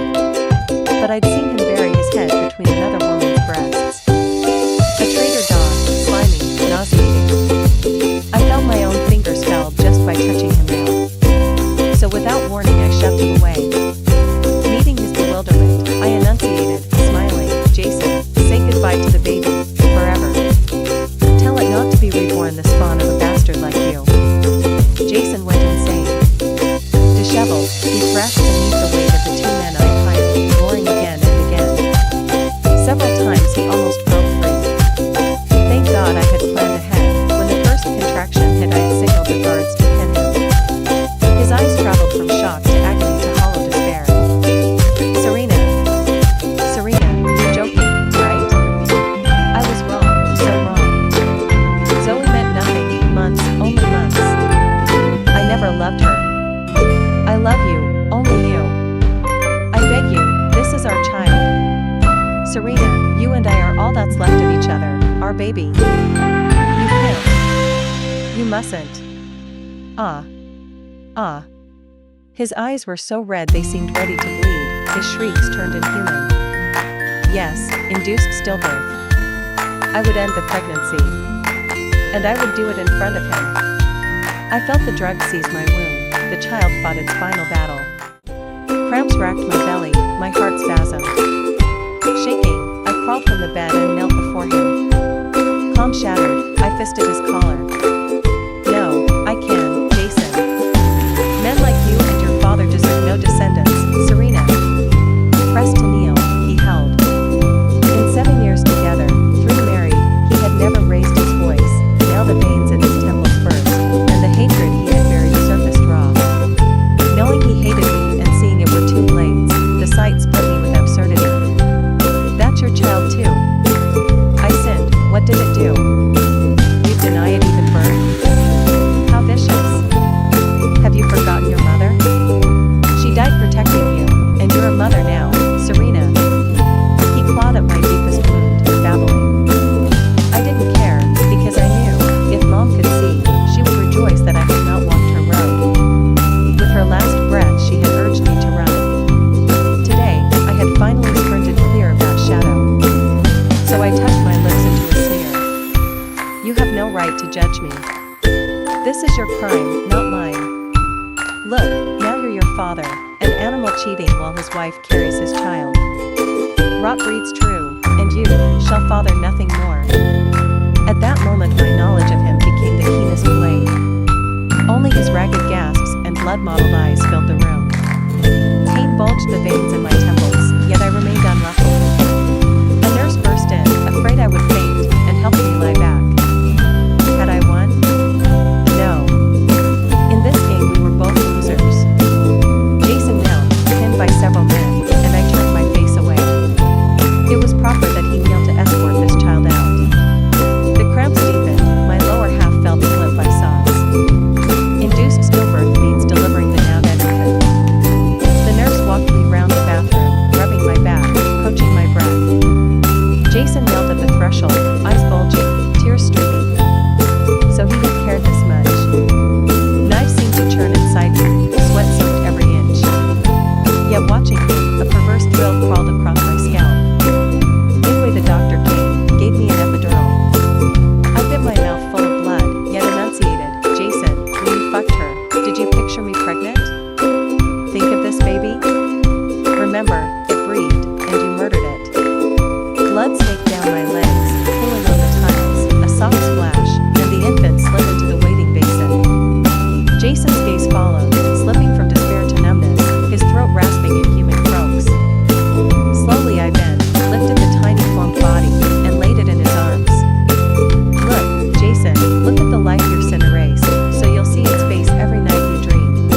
But I'd seen him bury his head between another woman's breasts. A traitor dog, slimy, nauseating. I felt my own fingers fell just by touching him now. So without warning I shoved him away. Meeting his bewilderment, I enunciated, smiling, Jason, say goodbye to the baby, forever. Tell it not to be reborn the spawn of a bastard like you. Jason went insane. Disheveled, he thrashed beneath the weight of the 2 men I hired, roaring again and again. Several times he almost broke free. Thank God I had planned ahead. When the first contraction hit, I had signaled the guards to pin him. His eyes traveled from shock to agony to hollow despair. Serena, you're joking, right? I was wrong, so wrong. Zoe meant nothing, months, only months. I never loved her. I love you, only you. I beg you, this is our child. Serena, you and I are all that's left of each other, our baby. You can't. You mustn't. Ah. His eyes were so red they seemed ready to bleed, his shrieks turned inhuman. Yes, induced stillbirth. I would end the pregnancy. And I would do it in front of him. I felt the drug seize my wound, the child fought its final battle. Cramps racked my belly, my heart spasmed. Shaking, I crawled from the bed and knelt before him. Calm shattered, I fisted his collar. No, I can, Jason. Men like you and your father deserve no descendants, Serena. Pressed to kneel, he held. In 7 years together, 3 married, he had never raised his voice. Now the veins in his temples burst, and the hatred he had buried surfaced raw. Knowing he hated me and seeing it were 2 blades, the sight split me with absurdity. That's your child too. I sinned, what did it do? You deny it even birth? How vicious. Have you forgotten your mother? She died protecting you, and you're a mother now, Serena. He clawed at my deepest wound, babbling. I didn't care, because I knew, if Mom could see, she would rejoice that I had not walked her road. With her last breath she had urged me to run. Today, I had finally sprinted clear of that shadow. So I touched my lips into a sneer. You have no right to judge me. This is your crime, not mine. father, an animal cheating while his wife carries his child. Rot breeds true, and you shall father nothing more. At that moment my knowledge of him became the keenest blade. Only his ragged gasps and blood-mottled eyes filled the room. Pain bulged the veins in my temples, yet I remained unruffled. A nurse burst in, afraid I would faint, and helped me lie back. Had I won? No. In this game we were both losers. Jason knelt, pinned by several men, and I turned my face away. It was proper that he kneel to escort this child out. The cramps deepened, my lower half felt split by sobs. Induced stillbirth means delivering the now dead infant. The nurse walked me round the bathroom, rubbing my back, coaching my breath. Jason knelt at the threshold, eyes bulging, tears streaming. So he had cared this much. Knives seemed to churn inside me, sweat soaked every inch. Yet watching him, a perverse thrill crawled across my scalp. Midway the doctor came, gave me an epidural. I bit my mouth full of blood, yet enunciated, Jason, when you fucked her, did you picture me pregnant? Think of this baby? Remember, it breathed, and you murdered it. Blood snaked down my legs, pooling on the tiles, a soft splash, and the infant slid into the waiting basin. Jason's gaze followed, slipping from despair to numbness, his throat rasping in human croaks. Slowly I bent, lifted the tiny formed body, and laid it in his arms. Look, Jason, look at the life your sin erased, so you'll see its face every night you dream.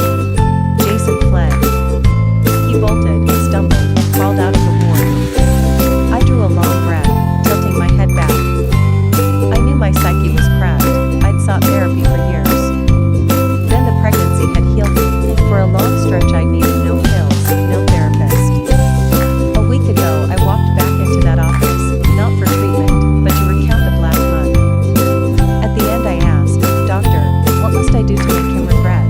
Jason fled. He bolted, stumbled, crawled out of the ward. I drew a long breath, tilting my head back. I knew my psyche was cracked. I'd sought therapy for years. Then the pregnancy had healed me. For a long stretch I needed no pills, no therapist. A week ago I walked back into that office, not for treatment, but to recount the black month. At the end I asked, Doctor, what must I do to make him regret?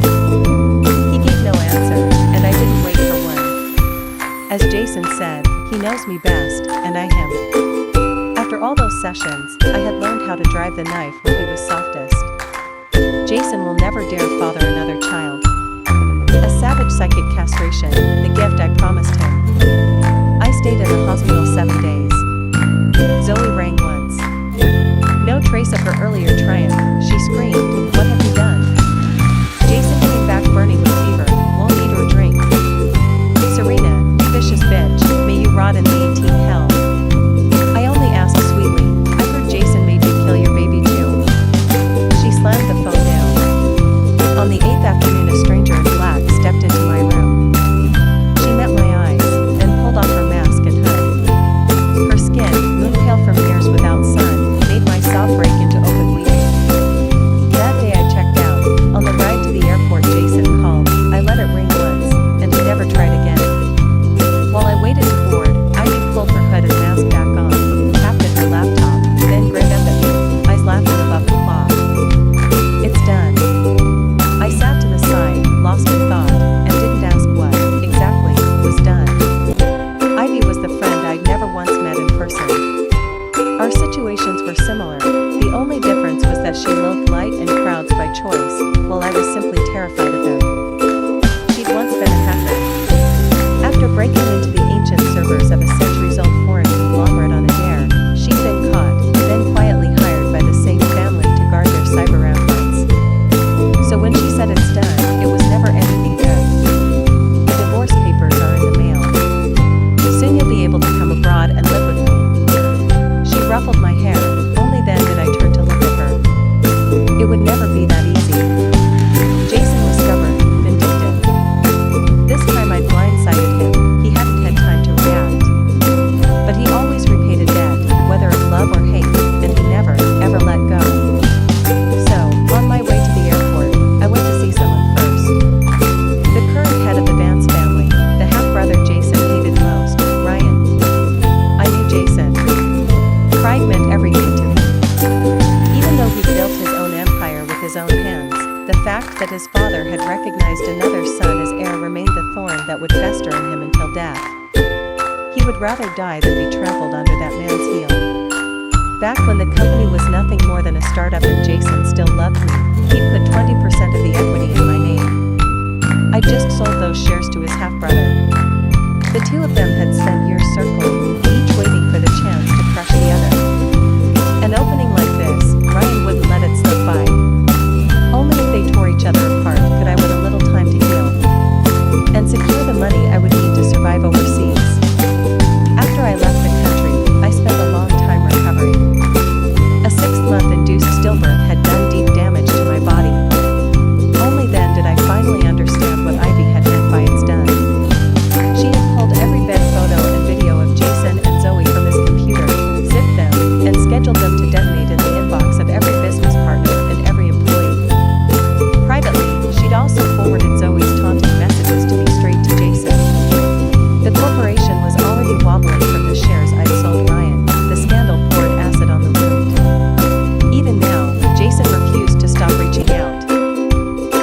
He gave no answer, and I didn't wait for one. As Jason said, he knows me best, and I him. After all those sessions, I had learned how to drive the knife where he was softest. Jason will never dare father another child. A savage psychic castration, the gift I promised him. I stayed in the hospital 7 days. Zoe rang once. No trace of her earlier triumph, she screamed, what have you done? Jason came back burning with fever, won't eat or drink. Serena, you vicious bitch, may you rot in the 18 hell. I only asked sweetly, I heard Jason made you kill your baby too. She slammed the phone down. On the 8th afternoon a stranger in black stepped into my room. She met my eyes, and pulled off her mask and hood. Her skin, moon pale from years without sun, made my sob break into open weeping. That day I checked out. On the ride to the airport Jason called. I let it ring once, and he never tried again. While I waited to board, Ivy pulled her hood and mask back on, tapped at her laptop, then grinned up at me, eyes laughing above the cloth. It's done. I sat to the side, lost in thought, and didn't ask what, exactly, was done. Ivy was the friend I'd never once met in person. Our situations were similar, the only difference was that she loathed light and crowds by choice, while I was simply terrified of them. She'd once been a hacker. After breaking into the ancient servers of a centuries-old foreign conglomerate on a dare, she'd been caught, then quietly hired by the same family to guard their cyber ramparts. So when she said it's done, it was never anything good. The divorce papers are in the mail. Soon you'll be able to come abroad and live with me. She ruffled my hair, only then did I turn to look at her. It would never be that easy. Jason was stubborn, vindictive. This time I'd blindsided him, he hadn't had time to react. But he always repaid a debt, whether of love or hate, and he never, ever let go. So, on my way to the airport, I went to see someone first. The current head of the Vance family, the half-brother Jason hated most, Ryan. I knew Jason. Pride meant everything to me. Even though he built his own empire with his own hands, the fact that his father had recognized another son as heir remained the thorn that would fester in him until death. He would rather die than be trampled under that man's heel. Back when the company was nothing more than a startup and Jason still loved me, he put 20% of the equity in my name. I just sold those shares to his half-brother. The two of them had spent years circling, each waiting for the chance to crush the other. An opening like this, Ryan wouldn't let it slip by. Only if they tore each other apart could I win a little time to heal and secure the money I would need to survive overseas. After I left the country, I spent a long time recovering. A 6-month induced stillbirth had done deep damage to my body. Only then did I finally understand what Ivy had meant by it's done. She had pulled every bed photo and video of Jason and Zoe from his computer, zipped them, and scheduled them to detonate in the inbox of every business partner and every employee. Privately, she'd also forwarded Zoe's taunting messages to me straight to Jason. The corporation was already wobbling from the shares I'd sold Ryan. The scandal poured acid on the wound. Even now, Jason refused to stop reaching out.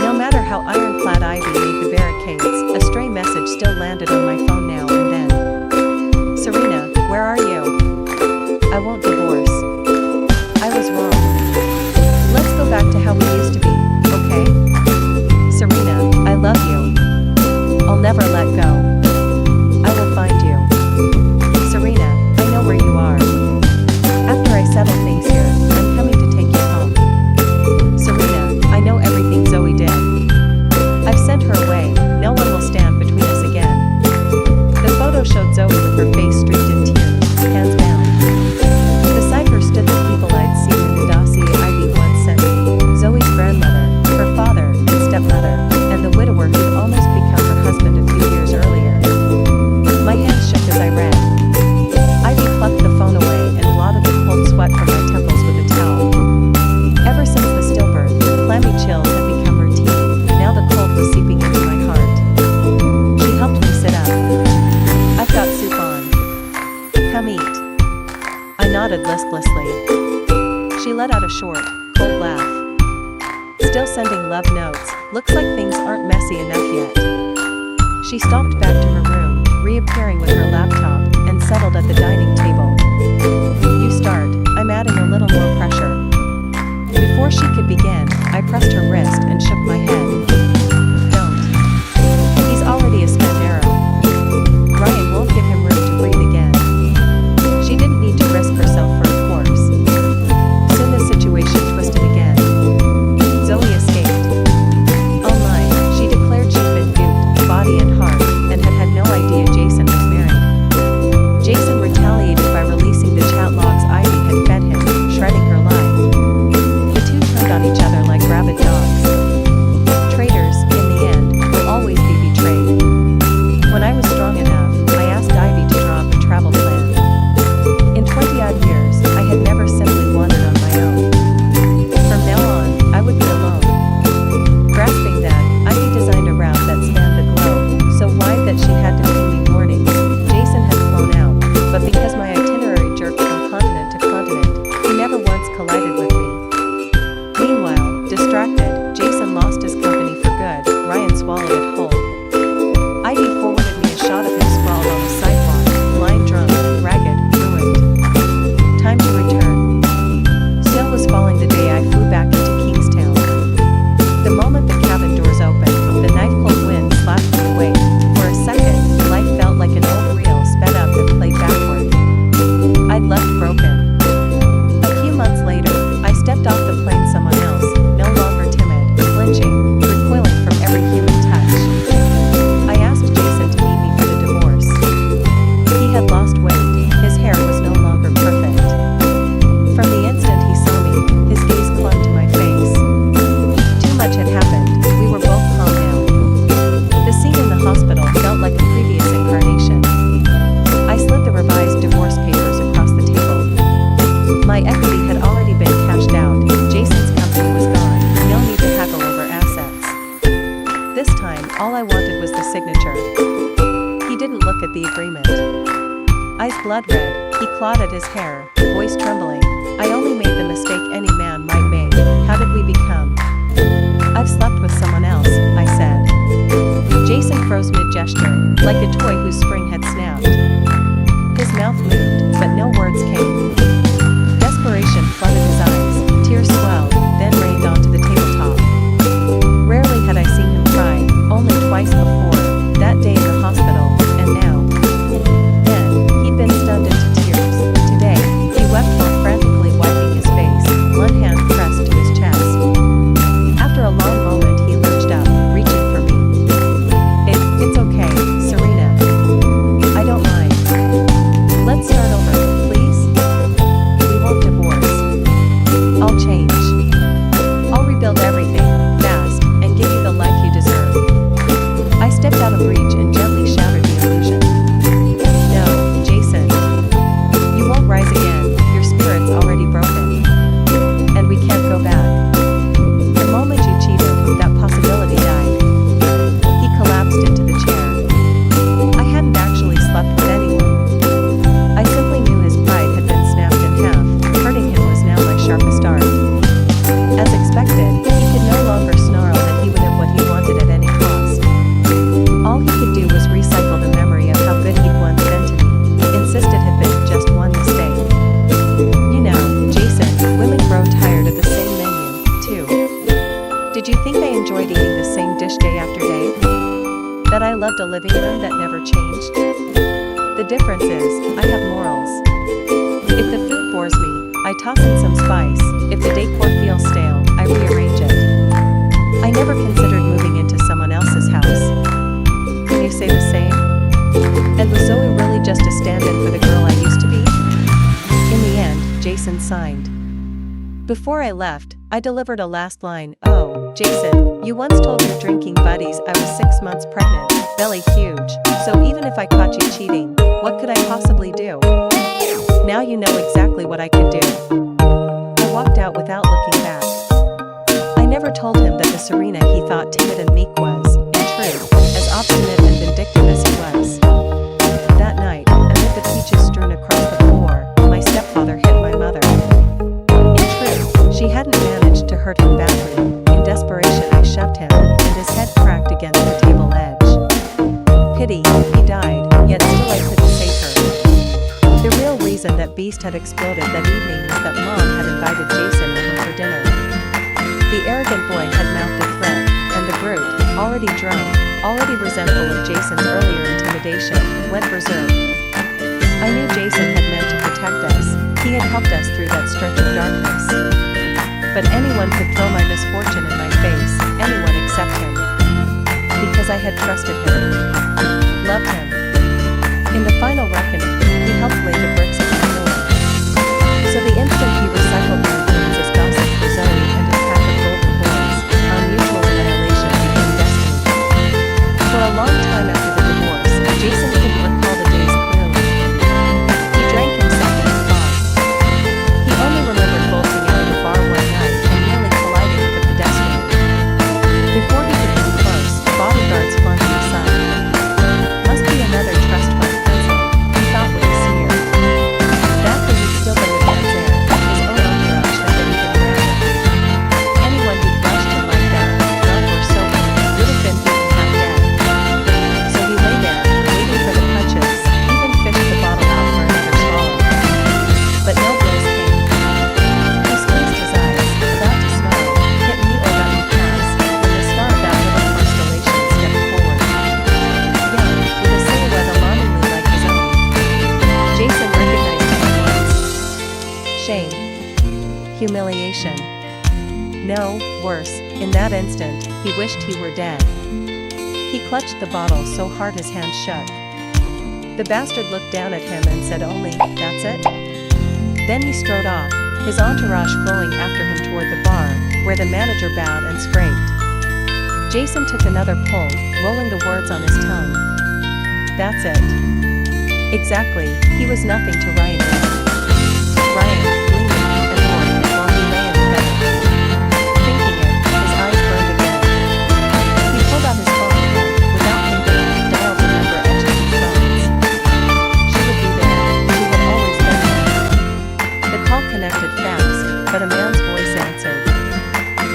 No matter how ironclad Ivy made the barricades, a stray message still landed on my phone now and then. Serena, where are you? I won't divorce. I was wrong. Let's go back to how we used to be, okay? Serena, I love you. I'll never let go. I will find you. Serena, I know where you are. After I settle things here, I'm coming to take you home. Serena, I know everything Zoe did. I've sent her away. No one will stand between us again. The photo showed Zoe with her face streaked in tears, hands bound. Beside her stood the people I'd seen in the dossier Ivy once sent me. Zoe's grandmother, her father and stepmother, and the widower who'd almost become her husband a few years earlier. My hands shook as I read. Ivy plucked the phone away and blotted the cold sweat from my temples with a towel. Ever since the stillbirth, clammy chills had become routine. Now the cold was seeping into my heart. She helped me sit up. I've got soup on. Come eat. I nodded listlessly. She let out a short, cold laugh. Still sending love notes. Looks like things aren't messy enough yet. She stalked back to her room, reappearing with her laptop, and settled at the dining table. You start. I'm adding a little more pressure. Before she could begin, I pressed her wrist and shook my head. Don't. He's already a spent arrow. Ryan won't give him room to breathe again. She didn't need to risk herself for a corpse. Soon the situation twisted again. Zoe escaped. Online, she declared she'd been duped, body and heart, and had had no idea Jason was married. Jason retaliated by releasing the chat logs Ivy had fed him, shredding her life. The two turned on each other like rabid dogs. Traitors, in the end, will always be betrayed. When I was strong enough, I asked Ivy to draw up a travel plan. In 20-odd years, I had never simply wandered on my own. From now on, I would be alone. Grasping that, Ivy designed a route that spanned the globe, so wide that she had to pay me warnings. Jason had flown out, but because my itinerary jerked from continent to continent, he never once collided with me. Meanwhile, distracted, Jason lost his company for good. Ryan swallowed it whole. Ivy forwarded me a shot of him sprawled on the sidewalk, blind drunk, ragged, ruined. Time to return. Snow was falling the day I flew back into Kingstown. The moment the cabin doors opened, the knife-cold wind slapped me awake. For a second, life felt like an old reel sped up and played backward. I'd left broken. A few months later, I stepped off the plane someone else, no longer timid, flinching, recoiling from every human touch. I asked Jason to meet me for the divorce. He had lost weight, his hair was no longer perfect. From the instant he saw me, his gaze clung to my face. Too much had happened, we were both calm now. The scene in the hospital felt like a previous incarnation. I slid the revised divorce papers across the table. My equity had already been cashed out, Jason's company was gone, no need to haggle over assets. This time, all I wanted was the signature. He didn't look at the agreement. Eyes blood red, he clawed at his hair, voice trembling. I only made the mistake any man might make. How did we become? I've slept with someone else, I said. Jason froze mid-gesture, like a toy whose spring had snapped. His mouth moved, but no words came. Desperation flooded his eyes, tears swelled, then rained onto the tabletop. Rarely had I seen him cry, only twice I loved a living room that never changed? The difference is, I have morals. If the food bores me, I toss in some spice. If the decor feels stale, I rearrange it. I never considered moving into someone else's house. Can you say the same? And was Zoe really just a stand-in for the girl I used to be? In the end, Jason signed. Before I left, I delivered a last line. Oh, Jason, you once told your drinking buddies I was 6 months pregnant, belly huge, so even if I caught you cheating, what could I possibly do? Now you know exactly what I could do. I walked out without looking back. I never told him that the Serena he thought timid and meek was, in truth, as obstinate and vindictive as he was. That night, amid the peaches strewn across the floor, my stepfather hit my mother. In truth, she hadn't managed to hurt him badly. In desperation I shoved him, and his head cracked against the table edge. Pity, he died, yet still I couldn't save her. The real reason that Beast had exploded that evening was that Mom had invited Jason over for dinner. The arrogant boy had mouthed a threat, and the brute, already drunk, already resentful of Jason's earlier intimidation, went berserk. I knew Jason had meant to protect us. He had helped us through that stretch of darkness. But anyone could throw my misfortune in my face, anyone except him. Because I had trusted him. Loved him. In the final reckoning, he helped lay the bricks of my ruin. So the instant he recycled my feelings as gossip for Zoe and his pack of golden boys, our mutual annihilation became destiny. For a long time after the divorce, Jason couldn't recall the days clearly. He drank himself in the fog. He only remembered bolting out of the bar one night and nearly colliding with a pedestrian. Before he could come close, bodyguards flung him aside. Must be another trust fund pencil, he thought with a sneer. That was still been the man's air, his own entourage had been even rarer. Anyone who brushed him like that, drunk or sober, would have been beaten half dead. So he lay there, waiting for the punches, even fished the bottle out for another swallow. But no blows came. He squeezed his eyes, about to smile, hit me or let me pass, when the star of that little constellation stepped forward. Young, with a silhouette alarmingly like his own. Jason recognized him at once. Shame. Humiliation. No, worse, in that instant, he wished he were dead. He clutched the bottle so hard his hand shook. The bastard looked down at him and said only, "That's it?" Then he strode off, his entourage flowing after him toward the bar, where the manager bowed and scraped. Jason took another pull, rolling the words on his tongue. That's it. Exactly, he was nothing to Ryan now. Ryan, gleaming and bored, while he lay in the bed. Thinking it, his eyes burned again. He pulled out his phone and, without thinking, dialed the number etched in his bones. She would be there, she had always been there. The call connected fast, but a man's voice answered.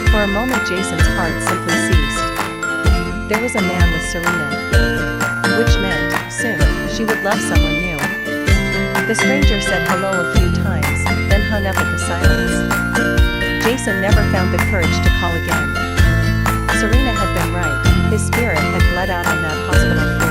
For a moment Jason's heart simply ceased. There was a man with Serena. Which meant, soon, she would love someone new. The stranger said hello a few times, then hung up at the silence. Jason never found the courage to call again. Serena had been right, his spirit had bled out on that hospital floor.